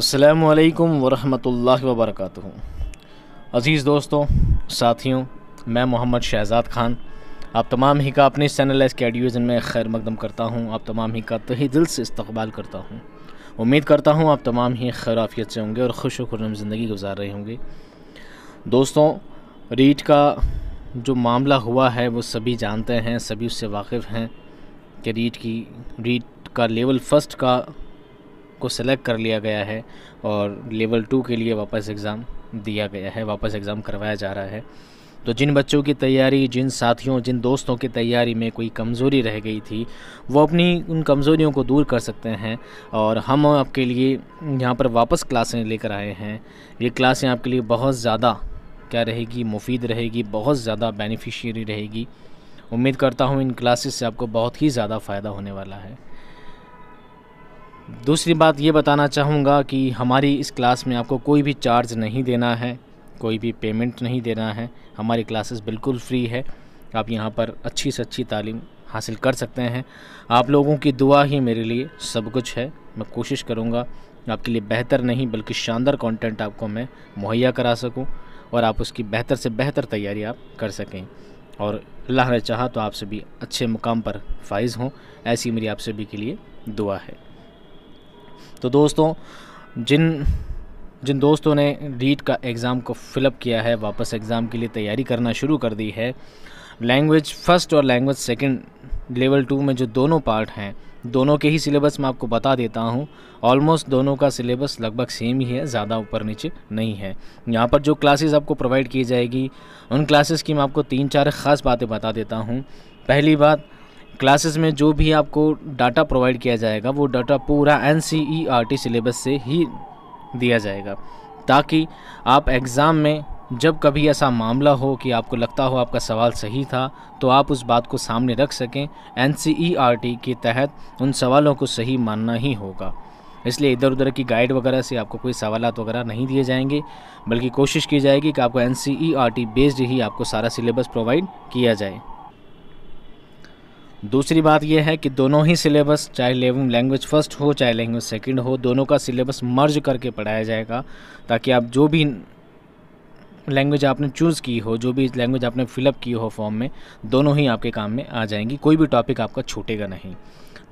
अस्सलामुअलैकुम वरहमतुल्लाहि वबरकातुहू। अज़ीज़ दोस्तों, साथियों, मैं मोहम्मद शहज़ाद ख़ान आप तमाम ही का अपने चैनल एस्केडियोज़न में खैर मकदम करता हूँ। आप तमाम ही का तहे दिल से इस्तक़बाल करता हूँ। उम्मीद करता हूँ आप तमाम ही खैर आफ़ियत से होंगे और खुश खुर्रम ज़िंदगी गुजार रहे होंगे। दोस्तों, रीट का जो मामला हुआ है वो सभी जानते हैं, सभी उससे वाकिफ़ हैं कि रीट का लेवल फ़र्स्ट को सेलेक्ट कर लिया गया है और लेवल 2 के लिए वापस एग्ज़ाम दिया गया है, वापस एग्ज़ाम करवाया जा रहा है। तो जिन बच्चों की तैयारी, जिन साथियों, जिन दोस्तों की तैयारी में कोई कमज़ोरी रह गई थी, वो अपनी उन कमज़ोरियों को दूर कर सकते हैं और हम आपके लिए यहाँ पर वापस क्लासें लेकर आए हैं। ये क्लासें आपके लिए बहुत ज़्यादा क्या रहेगी, मुफीद रहेगी, बहुत ज़्यादा बेनिफिशियरी रहेगी। उम्मीद करता हूँ इन क्लासेस से आपको बहुत ही ज़्यादा फ़ायदा होने वाला है। दूसरी बात ये बताना चाहूँगा कि हमारी इस क्लास में आपको कोई भी चार्ज नहीं देना है, कोई भी पेमेंट नहीं देना है। हमारी क्लासेस बिल्कुल फ्री है। आप यहाँ पर अच्छी से अच्छी तालीम हासिल कर सकते हैं। आप लोगों की दुआ ही मेरे लिए सब कुछ है। मैं कोशिश करूँगा आपके लिए बेहतर नहीं बल्कि शानदार कंटेंट आपको मैं मुहैया करा सकूँ और आप उसकी बेहतर से बेहतर तैयारी आप कर सकें और अल्लाह ने चाहा तो आप सभी अच्छे मुकाम पर फाइज़ हों। ऐसी मेरी आप सभी के लिए दुआ है। तो दोस्तों, जिन दोस्तों ने रीट का एग्ज़ाम को फ़िलअप किया है, वापस एग्ज़ाम के लिए तैयारी करना शुरू कर दी है, लैंग्वेज फ़र्स्ट और लैंग्वेज सेकंड लेवल 2 में जो दोनों पार्ट हैं, दोनों के ही सिलेबस मैं आपको बता देता हूं। ऑलमोस्ट दोनों का सिलेबस लगभग सेम ही है, ज़्यादा ऊपर नीचे नहीं है। यहाँ पर जो क्लासेस आपको प्रोवाइड की जाएगी, उन क्लासेस की मैं आपको 3-4 ख़ास बातें बता देता हूँ। पहली बात, क्लासेस में जो भी आपको डाटा प्रोवाइड किया जाएगा वो डाटा पूरा NCERT सिलेबस से ही दिया जाएगा, ताकि आप एग्ज़ाम में जब कभी ऐसा मामला हो कि आपको लगता हो आपका सवाल सही था तो आप उस बात को सामने रख सकें। NCERT के तहत उन सवालों को सही मानना ही होगा, इसलिए इधर उधर की गाइड वगैरह से आपको कोई सवालात वगैरह नहीं दिए जाएंगे, बल्कि कोशिश की जाएगी कि आपको NCERT बेस्ड ही आपको सारा सिलेबस प्रोवाइड किया जाए। दूसरी बात यह है कि दोनों ही सिलेबस, चाहे लैंग्वेज फ़र्स्ट हो चाहे लैंग्वेज सेकंड हो, दोनों का सिलेबस मर्ज करके पढ़ाया जाएगा, ताकि आप जो भी लैंग्वेज आपने चूज़ की हो, जो भी लैंग्वेज आपने फ़िलअप की हो फॉर्म में, दोनों ही आपके काम में आ जाएंगी। कोई भी टॉपिक आपका छूटेगा नहीं।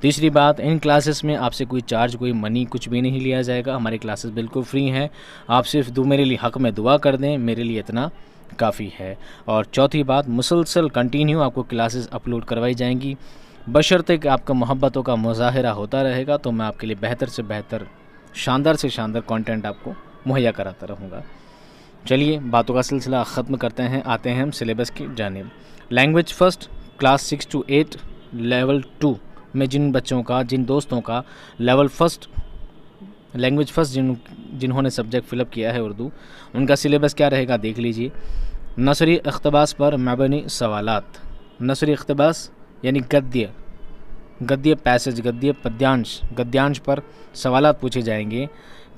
तीसरी बात, इन क्लासेस में आपसे कोई चार्ज, कोई मनी कुछ भी नहीं लिया जाएगा। हमारी क्लासेस बिल्कुल फ्री हैं। आप सिर्फ मेरे लिए हक़ में दुआ कर दें, मेरे लिए इतना काफ़ी है। और चौथी बात, मुसलसल कंटिन्यू आपको क्लासेस अपलोड करवाई जाएंगी, बशर्ते कि आपका मोहब्बतों का मुज़ाहिरा होता रहेगा तो मैं आपके लिए बेहतर से बेहतर, शानदार से शानदार कंटेंट आपको मुहैया कराता रहूँगा। चलिए, बातों का सिलसिला ख़त्म करते हैं, आते हैं हम सिलेबस की जानिब। Language first class 6 to 8 level 2 में जिन बच्चों का, जिन दोस्तों का लेवल फ़र्स्ट लैंग्वेज फ़र्स्ट जिन्होंने सब्जेक्ट फ़िलअप किया है उर्दू, उनका सिलेबस क्या रहेगा देख लीजिए। नसरी इक़्तिबास पर मबनी सवालात। नसरी इक़्तिबास यानी गद्य पैसेज, गद्य पद्यांश, गद्यांश पर सवालात पूछे जाएंगे।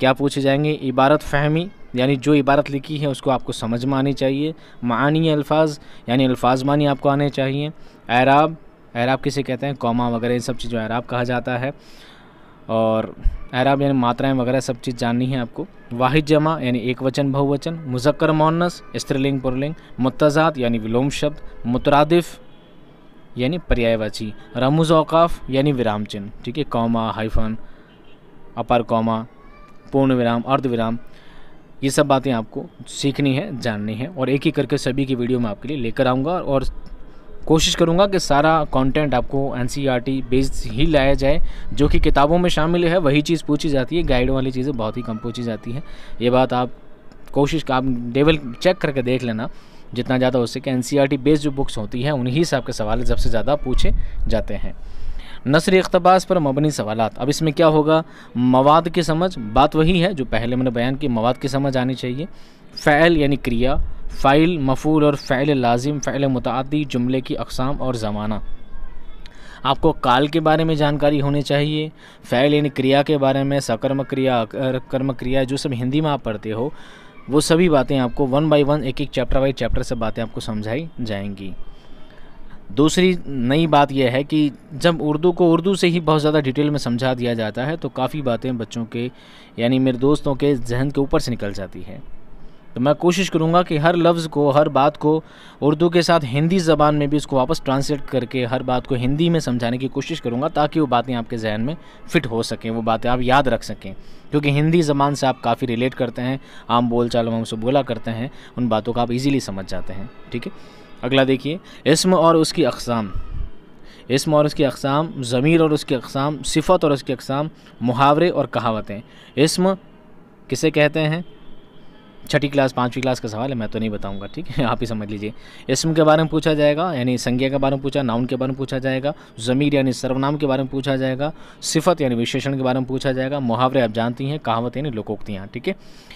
क्या पूछे जाएंगे? इबारत फ़हमी, यानी जो इबारत लिखी है उसको आपको समझ में आनी चाहिए। मानी अल्फाज, यानी अल्फाज मानी आपको आने चाहिए। एराब किसे कहते हैं, कॉमा वगैरह, इन सब चीज़ों एराब कहा जाता है। और एराब यानी मात्राएं वगैरह सब चीज़ जाननी है आपको। वाहिद जमा यानी एक वचन बहुवचन, मुज़क्कर मुअन्नस स्त्रीलिंग पुल्लिंग, मुत्तज़ात यानी विलोम शब्द, मुतरादिफ यानी पर्यायवाची, रमूज़ औक़ाफ़ यानी विराम चिन्ह, ठीक है, कॉमा, हाइफन, अपर कॉमा, पूर्ण विराम, अर्ध विराम, ये सब बातें आपको सीखनी है, जाननी है। और एक एक करके सभी की वीडियो मैं आपके लिए लेकर आऊँगा और कोशिश करूँगा कि सारा कंटेंट आपको NCERT बेस्ड ही लाया जाए। जो कि किताबों में शामिल है वही चीज़ पूछी जाती है, गाइड वाली चीज़ें बहुत ही कम पूछी जाती हैं। ये बात आप आप लेवल चेक करके देख लेना, जितना ज़्यादा हो सके NCERT बेस्ड जो बुक्स होती हैं उन्हीं से आपके सवाल सबसे ज़्यादा पूछे जाते हैं। नसरी इक़्तिबास पर मबनी सवालात। अब इसमें क्या होगा, मवाद की समझ, बात वही है जो पहले मैंने बयान की, मवाद की समझ आनी चाहिए। फ़ैल यानी क्रिया, फ़ाइल, मफ़ूल और फ़ैल लाजिम, फ़ैल मुतअद्दी, जुमले की अक़साम और ज़माना। आपको काल के बारे में जानकारी होनी चाहिए। फ़ैल यानी क्रिया के बारे में, सकर्म क्रिया, कर्म क्रिया, जो सब हिंदी में आप पढ़ते हो वो सभी बातें आपको 1 by 1 एक एक चैप्टर वाइज चैप्टर से बातें आपको समझाई जाएंगी। दूसरी नई बात यह है कि जब उर्दू को उर्दू से ही बहुत ज़्यादा डिटेल में समझा दिया जाता है तो काफ़ी बातें बच्चों के यानी मेरे दोस्तों के जहन के ऊपर से निकल जाती है। तो मैं कोशिश करूँगा कि हर लफ्ज़ को, हर बात को उर्दू के साथ हिंदी ज़बान में भी उसको वापस ट्रांसलेट करके हर बात को हिंदी में समझाने की कोशिश करूँगा, ताकि वो बातें आपके जहन में फ़िट हो सकें, वो बातें आप याद रख सकें, क्योंकि हिंदी ज़बान से आप काफ़ी रिलेट करते हैं, आम बोल चाल में हमसे बोला करते हैं, उन बातों को आप इजीली समझ जाते हैं। ठीक है, अगला देखिए, इस्म और उसकी अक़साम। इस्म और उसकी अक़साम, ज़मीर और उसकी अक़साम, सिफ़त और उसकी अक़साम, मुहावरे और कहावतें। इस्म किसे कहते हैं? छठी क्लास 5वीं क्लास का सवाल है, मैं तो नहीं बताऊंगा, ठीक है, आप ही समझ लीजिए। इस्म के बारे में पूछा जाएगा, यानी संज्ञा के बारे में पूछा, नाउन के बारे में पूछा जाएगा। ज़मीर यानी सर्वनाम के बारे में पूछा जाएगा। सिफ़त यानी विशेषण के बारे में पूछा जाएगा। मुहावरे आप जानती हैं, कहावत यानी लोकोक्तियाँ। ठीक है,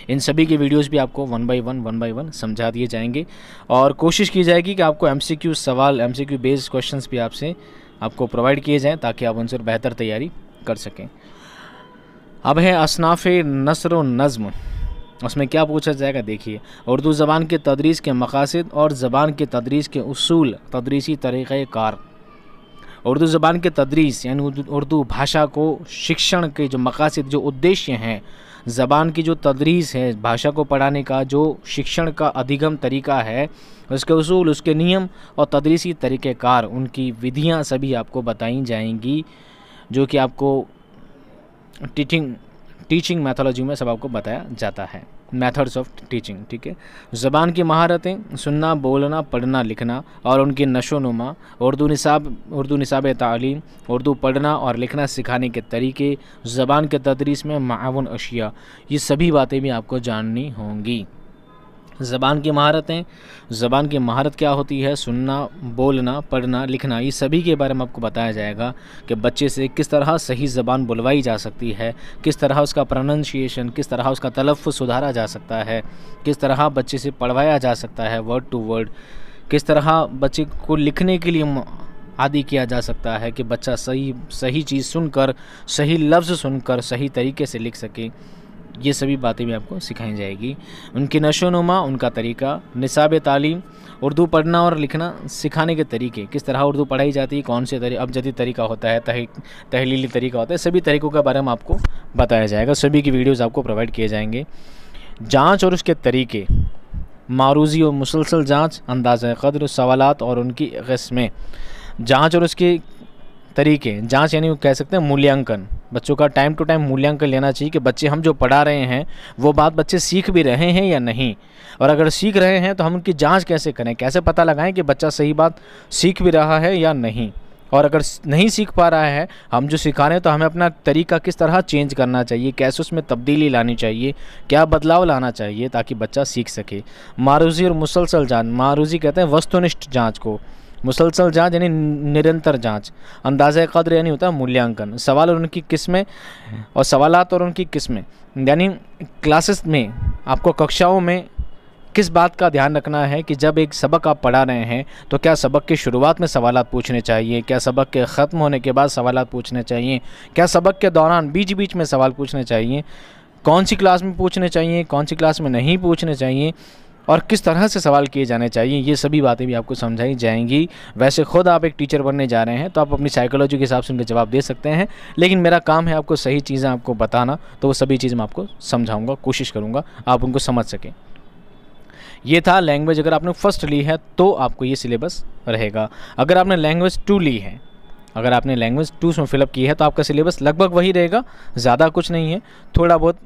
इन सभी के वीडियोज़ भी आपको 1 बाय 1 समझा दिए जाएंगे, और कोशिश की जाएगी कि आपको MCQ सवाल, MCQ बेस्ड क्वेश्चन भी आपको प्रोवाइड किए जाएँ, ताकि आप उनसे बेहतर तैयारी कर सकें। अब है असनाफ़ नस्र व नज़्म। उसमें क्या पूछा जाएगा? देखिए, उर्दू ज़बान के तदरीस के मकासद और ज़बान के तदरीस के उसूल, तदरीसी तरीक़ाकार। उर्दू ज़बान के तदरीस यानी उर्दू भाषा को शिक्षण के जो मकासद, जो उद्देश्य हैं, ज़बान की जो तदरीस है, भाषा को पढ़ाने का जो शिक्षण का अधिगम तरीका है, उसके उसूल, उसके नियम और तदरीसी तरीक़ाकार, उनकी विधियाँ सभी आपको बताई जाएंगी, जो कि आपको टीचिंग मैथोलॉजी में सब आपको बताया जाता है, मेथड्स ऑफ टीचिंग। ठीक है, ज़बान की महारतें, सुनना, बोलना, पढ़ना, लिखना और उनकी नशोनुमा, उर्दू निसाब तालीम, उर्दू पढ़ना और लिखना सिखाने के तरीके, ज़बान के तदरीस में माअवन अशिया, ये सभी बातें भी आपको जाननी होंगी। ज़बान की महारतें, ज़बान की महारत क्या होती है? सुनना, बोलना, पढ़ना, लिखना, ये सभी के बारे में आपको बताया जाएगा कि बच्चे से किस तरह सही ज़बान बुलवाई जा सकती है, किस तरह उसका प्रोनंसिएशन, किस तरह उसका तलफ़्फ़ुज़ सुधारा जा सकता है, किस तरह बच्चे से पढ़वाया जा सकता है वर्ड टू वर्ड, किस तरह बच्चे को लिखने के लिए आदि किया जा सकता है कि बच्चा सही चीज़ सुनकर, सही लफ्ज़ सुनकर सही तरीके से लिख सके। ये सभी बातें भी आपको सिखाई जाएगी। उनकी नशोनुमा, उनका तरीका, निसाब तालीम, उर्दू पढ़ना और लिखना सिखाने के तरीके, किस तरह उर्दू पढ़ाई जाती है, कौन से अबजदी तरीका होता है, तहलीली तरीका होता है, सभी तरीक़ों के बारे में आपको बताया जाएगा। सभी की वीडियोज़ आपको प्रोवाइड किए जाएंगे। जाँच और उसके तरीके, मारूज़ी और मुसलसल जाँच, अंदाज़ा क़द्र, सवालात और उनकी क़िस्में। जाँच और उसके तरीके, जांच यानी कह सकते हैं मूल्यांकन, बच्चों का टाइम टू टाइम मूल्यांकन लेना चाहिए कि बच्चे हम जो पढ़ा रहे हैं वो बात बच्चे सीख भी रहे हैं या नहीं, और अगर सीख रहे हैं तो हम उनकी जांच कैसे करें, कैसे पता लगाएं कि बच्चा सही बात सीख भी रहा है या नहीं, और अगर नहीं सीख पा रहा है हम जो सिखा रहे हैं तो हमें अपना तरीका किस तरह चेंज करना चाहिए, कैसे उसमें तब्दीली लानी चाहिए, क्या बदलाव लाना चाहिए ताकि बच्चा सीख सके। मारूज़ी और मुसलसल जाँच, मारूज़ी कहते हैं वस्तुनिष्ठ जाँच को, मुसलसल जाँच यानी निरंतर जाँच, अंदाज़ा क़द्र यानी होता है मूल्यांकन, सवाल और उनकी किस्में और सवालात और उनकी किस्में, यानी क्लासेस में आपको कक्षाओं में किस बात का ध्यान रखना है कि जब एक सबक आप पढ़ा रहे हैं तो क्या सबक की शुरुआत में सवालात पूछने चाहिए, क्या सबक के ख़त्म होने के बाद सवालात पूछने चाहिए, क्या सबक के दौरान बीच बीच में सवाल पूछने चाहिए, कौन सी क्लास में पूछने चाहिए, कौन सी क्लास में नहीं पूछने चाहिए, और किस तरह से सवाल किए जाने चाहिए, ये सभी बातें भी आपको समझाई जाएंगी। वैसे ख़ुद आप एक टीचर बनने जा रहे हैं तो आप अपनी साइकोलॉजी के हिसाब से उनके जवाब दे सकते हैं, लेकिन मेरा काम है आपको सही चीज़ें आपको बताना, तो वो सभी चीज़ें मैं आपको समझाऊंगा, कोशिश करूंगा आप उनको समझ सकें। ये था लैंग्वेज। अगर आपने फ़र्स्ट ली है तो आपको ये सिलेबस रहेगा। अगर आपने लैंग्वेज 2 ली है, अगर आपने लैंग्वेज 2 में फिलअप की है तो आपका सिलेबस लगभग वही रहेगा, ज़्यादा कुछ नहीं है, थोड़ा बहुत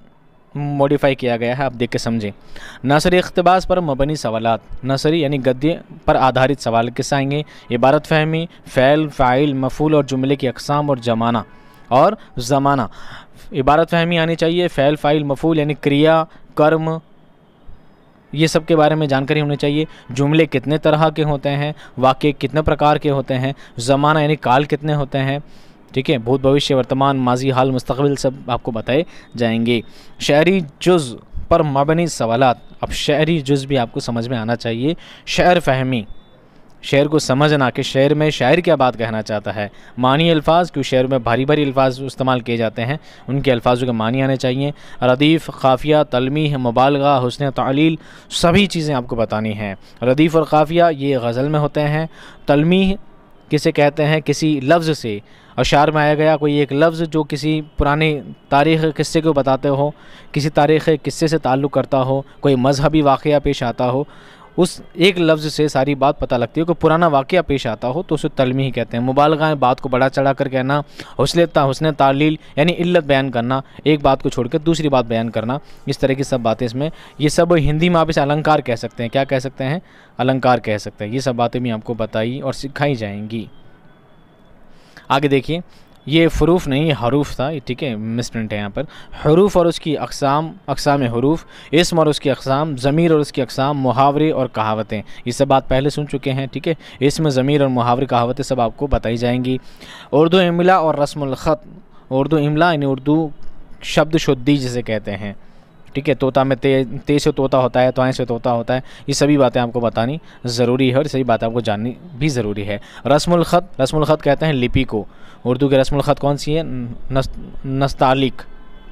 मॉडिफाई किया गया है, आप देख के समझें। नसरी इख्तिबास पर मबनी सवालात, नसरी यानी गद्य पर आधारित सवाल किस आएंगे, इबारत फहमी, फ़ैल, फ़ाइल, मफ़ूल और जुमले की अक़साम और ज़माना। इबारत फहमी आनी चाहिए, फ़ैल, फ़ाइल, मफ़ूल यानी क्रिया, कर्म, ये सब के बारे में जानकारी होनी चाहिए। जुमले कितने तरह के होते हैं, वाक्य कितने प्रकार के होते हैं, ज़माना यानी काल कितने होते हैं, ठीक है, भूत, भविष्य, वर्तमान, माजी, हाल, मुस्तक़बिल सब आपको बताए जाएंगे। शहरी जुज़ पर मबनी सवालात, अब शहरी जुज़ भी आपको समझ में आना चाहिए। शहर फहमी, शेर को समझना कि शेर में शायर क्या बात कहना चाहता है। मानी अल्फाज, क्यों शेर में भारी भारी अल्फाज इस्तेमाल किए जाते हैं, उनके अल्फाजों के मानी आने चाहिए। रदीफ़, काफ़िया, तलमीह, मुबालगा, हुस्न तालील, सभी चीज़ें आपको बतानी हैं। रदीफ़ और काफ़िया ये गज़ल में होते हैं, तलमीह किसे कहते हैं, किसी लफ्ज़ से अशार में आया गया कोई एक लफ्ज़ जो किसी पुराने तारीख़ किस्से को बताते हो, किसी तारीख़ किस्से से ताल्लुक़ करता हो, कोई मजहबी वाक़या पेश आता हो, उस एक लफ्ज़ से सारी बात पता लगती है। कोई पुराना वाक़या पेश आता हो तो उसे तलमीह कहते हैं। मुबालगा है, बात को बढ़ा चढ़ा कर कहना, हुस्न तालील यानी इल्लत बयान करना, एक बात को छोड़कर दूसरी बात बयान करना, इस तरह की सब बातें इसमें, ये सब हिंदी में आप इसे अलंकार कह सकते हैं। क्या कह सकते हैं? अलंकार कह सकते हैं। ये सब बातें भी आपको बताई और सिखाई जाएंगी। आगे देखिए, ये फ़ुरूफ़ नहीं, हरूफ था, ठीक है, मिसप्रिंट है यहाँ पर। हरूफ और उसकी अक़साम, अक़साम हरूफ, इस्म और उसकी अक़साम, ज़मीर और उसकी अक़साम, मुहावरे और कहावतें, ये सब बात पहले सुन चुके हैं, ठीक है। इस्म, ज़मीर और मुहावरे, कहावतें सब आपको बताई जाएंगी। उर्दू इमला और रस्मुल ख़त, उर्दू इमला यानी उर्दू शब्द शुद्धि जिसे कहते हैं, ठीक है। तोता में ते से तोता होता है, तोएं से तोता होता है, ये सभी बातें आपको बतानी ज़रूरी है और सभी बातें आपको जाननी भी ज़रूरी है। रस्मुल ख़त, रस्मुल ख़त कहते हैं लिपि को। उर्दू के रस्मुल ख़त कौन सी है? नस्तालिक।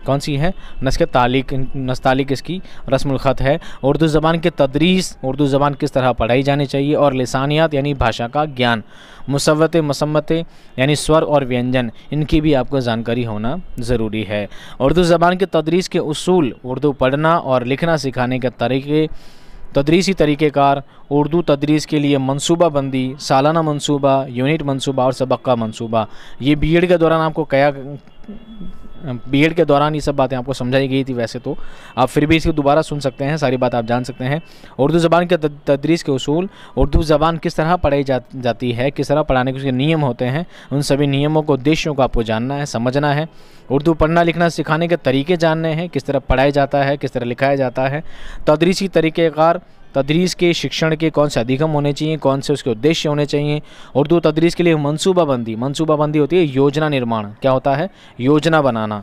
कौन सी है? नस्तालिक इसकी रस्मुल ख़त है। उर्दू ज़बान के तदरीस, उर्दू ज़बान किस तरह पढ़ाई जानी चाहिए, और लिसानियात यानी भाषा का ज्ञान, मुसव्वते मसम्मते यानी स्वर और व्यंजन, इनकी भी आपको जानकारी होना ज़रूरी है। उर्दू ज़बान के तदरीस के उसूल, उर्दू पढ़ना और लिखना सिखाने के तरीके, तदरीसी तरीक़ेकार, उर्दू तदरीस के लिए मनसूबा बंदी, सालाना मनसूबा, यूनिट मनसूबा और सबक का मनसूबा, ये बीएड के दौरान आपको बीएड के दौरान ये सब बातें आपको समझाई गई थी। वैसे तो आप फिर भी इसको दोबारा सुन सकते हैं, सारी बात आप जान सकते हैं। उर्दू ज़बान के तदरीस के उसूल, उर्दू ज़बान किस तरह पढ़ाई जाती है, किस तरह पढ़ाने के उसके नियम होते हैं, उन सभी नियमों को, उद्देश्यों को आपको जानना है, समझना है। उर्दू पढ़ना लिखना सिखाने के तरीके जानने हैं, किस तरह पढ़ाया जाता है, किस तरह लिखाया जाता है। तदरीसी तरीक़ेकार, तदरीस के शिक्षण के कौन से अधिगम होने चाहिए, कौन से उसके उद्देश्य होने चाहिए। उर्दू तदरीस के लिए मनसूबाबंदी, मनसूबाबंदी होती है योजना निर्माण। क्या होता है? योजना बनाना।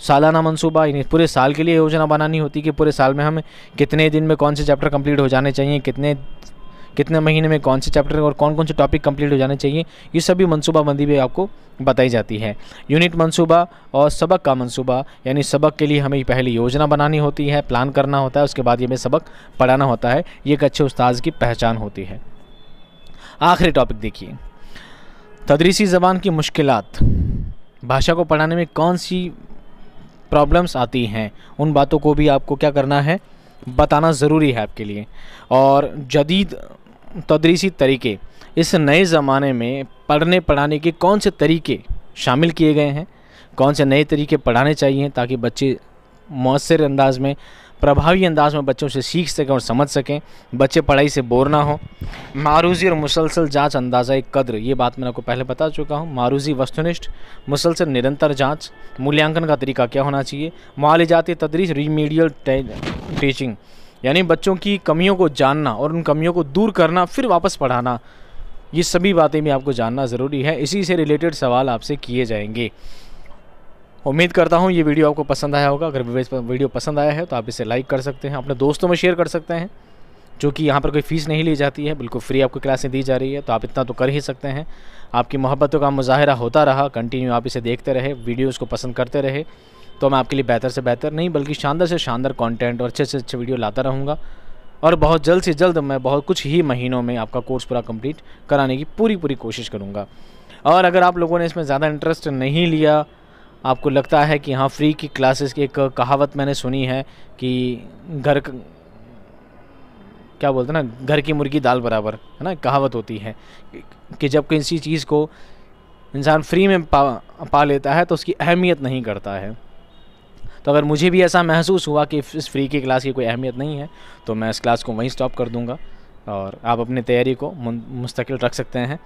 सालाना मनसूबा यानी पूरे साल के लिए योजना बनानी होती है कि पूरे साल में हमें कितने दिन में कौन से चैप्टर कंप्लीट हो जाने चाहिए, कितने महीने में कौन से चैप्टर और कौन कौन से टॉपिक कंप्लीट हो जाने चाहिए, ये सभी मनसूबाबंदी भी आपको बताई जाती है। यूनिट मनसूबा और सबक का मनसूबा यानी सबक के लिए हमें पहले योजना बनानी होती है, प्लान करना होता है, उसके बाद ये हमें सबक पढ़ाना होता है। ये एक अच्छे उस्ताद की पहचान होती है। आखिरी टॉपिक देखिए, तदरीसी ज़बान की मुश्किलात। भाषा को पढ़ाने में कौन सी प्रॉब्लम्स आती हैं, उन बातों को भी आपको क्या करना है, बताना ज़रूरी है आपके लिए। और जदीद तदरीसी तरीके, इस नए ज़माने में पढ़ने पढ़ाने के कौन से तरीके शामिल किए गए हैं, कौन से नए तरीके पढ़ाने चाहिए ताकि बच्चे मौसर अंदाज में, प्रभावी अंदाज में बच्चों से सीख सकें और समझ सकें, बच्चे पढ़ाई से बोर ना हो। मारूज़ी और मुसलसल जांच अंदाज़ा कद्र, ये बात मैंने आपको पहले बता चुका हूँ। मारूज़ी वस्तुनिष्ठ, मुसलसल निरंतर जांच, मूल्यांकन का तरीका क्या होना चाहिए। मुआलिजाती तदरीस, रीमीडियल टीचिंग यानी बच्चों की कमियों को जानना और उन कमियों को दूर करना, फिर वापस पढ़ाना, ये सभी बातें भी आपको जानना ज़रूरी है। इसी से रिलेटेड सवाल आपसे किए जाएंगे। उम्मीद करता हूँ ये वीडियो आपको पसंद आया होगा। अगर वीडियो पसंद आया है तो आप इसे लाइक कर सकते हैं, अपने दोस्तों में शेयर कर सकते हैं, जो कि यहाँ पर कोई फ़ीस नहीं ली जाती है, बिल्कुल फ्री आपको क्लासें दी जा रही है, तो आप इतना तो कर ही सकते हैं। आपकी मोहब्बतों का मुज़ाहिरा होता रहा, कंटिन्यू आप इसे देखते रहे, वीडियोज़ को पसंद करते रहे, तो मैं आपके लिए बेहतर से बेहतर नहीं बल्कि शानदार से शानदार कंटेंट और अच्छे से अच्छे वीडियो लाता रहूँगा। और बहुत जल्द से जल्द मैं बहुत कुछ ही महीनों में आपका कोर्स पूरा कंप्लीट कराने की पूरी कोशिश करूँगा। और अगर आप लोगों ने इसमें ज़्यादा इंटरेस्ट नहीं लिया, आपको लगता है कि हाँ फ्री की क्लासेस की, एक कहावत मैंने सुनी है कि क्या बोलते हैं ना, घर की मुर्गी दाल बराबर, है ना, कहावत होती है कि जब किसी चीज़ को इंसान फ्री में पा लेता है तो उसकी अहमियत नहीं करता है। तो अगर मुझे भी ऐसा महसूस हुआ कि इस फ्री की क्लास की कोई अहमियत नहीं है तो मैं इस क्लास को वहीं स्टॉप कर दूंगा और आप अपनी तैयारी को मुस्तकिल रख सकते हैं।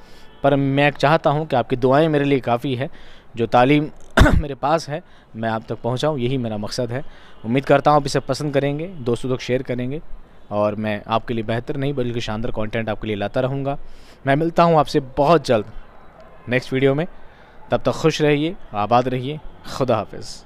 पर मैं चाहता हूं कि आपकी दुआएं मेरे लिए काफ़ी है। जो तालीम मेरे पास है मैं आप तक पहुंचाऊं, यही मेरा मकसद है। उम्मीद करता हूं आप इसे पसंद करेंगे, दोस्तों तक शेयर करेंगे और मैं आपके लिए बेहतर नहीं बल्कि शानदार कंटेंट आपके लिए लाता रहूँगा। मैं मिलता हूँ आपसे बहुत जल्द नेक्स्ट वीडियो में। तब तक खुश रहिए, आबाद रहिए, खुदा हाफिज़।